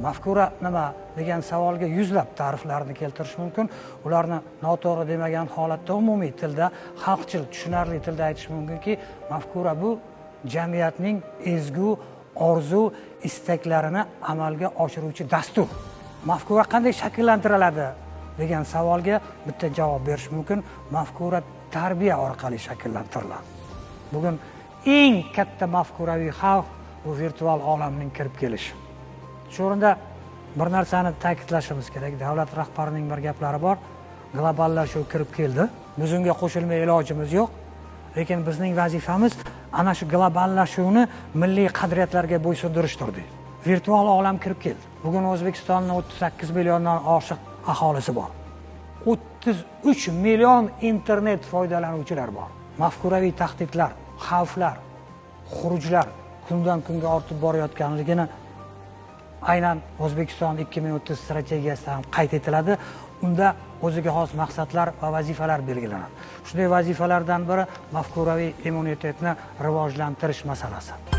Mafkura nima degan savolga yuzlab ta'riflarni keltirish mumkin. Ularni noto'g'ri demagan holatda umumiy tilda, xalqchil, tushunarli tilda aytish mumkinki, mafkura bu jamiyatning ezgu orzu istaklarini amalga oshiruvchi dastur. Mafkura qanday shakllantiriladi degan savolga bitta javob berish mumkin. Mafkura tarbiya orqali shakllantiriladi. Bugun eng katta mafkuraviy xavf bu virtual olamning kirib kelishi. Shu o'rinda bir narsani ta'kidlashimiz kerak. Davlat rahbarining bir gaplari bor. Globallashuv kirib keldi. Biz unga qo'shilmay ilojimiz yo'q. Lekin bizning vazifamiz ana shu globallashuvni milliy qadriyatlarga bo'ysundirishdir deydi. Virtual olam kirib keldi. Bugun O'zbekistonning 38 milliondan oshiq aholisi bor. 33 million internet foydalanuvchilar bor. Mafkuraviy tahdidlar, xavflar, xurujlar kundan kunga ortib borayotganligini aynan O'zbekiston 2030 strategiyasida ham qayd etiladi. Unda o'ziga xos maqsadlar va vazifalar belgilanadi. Shunday vazifalardan biri mafkuraviy immunitetni rivojlantirish masalasi.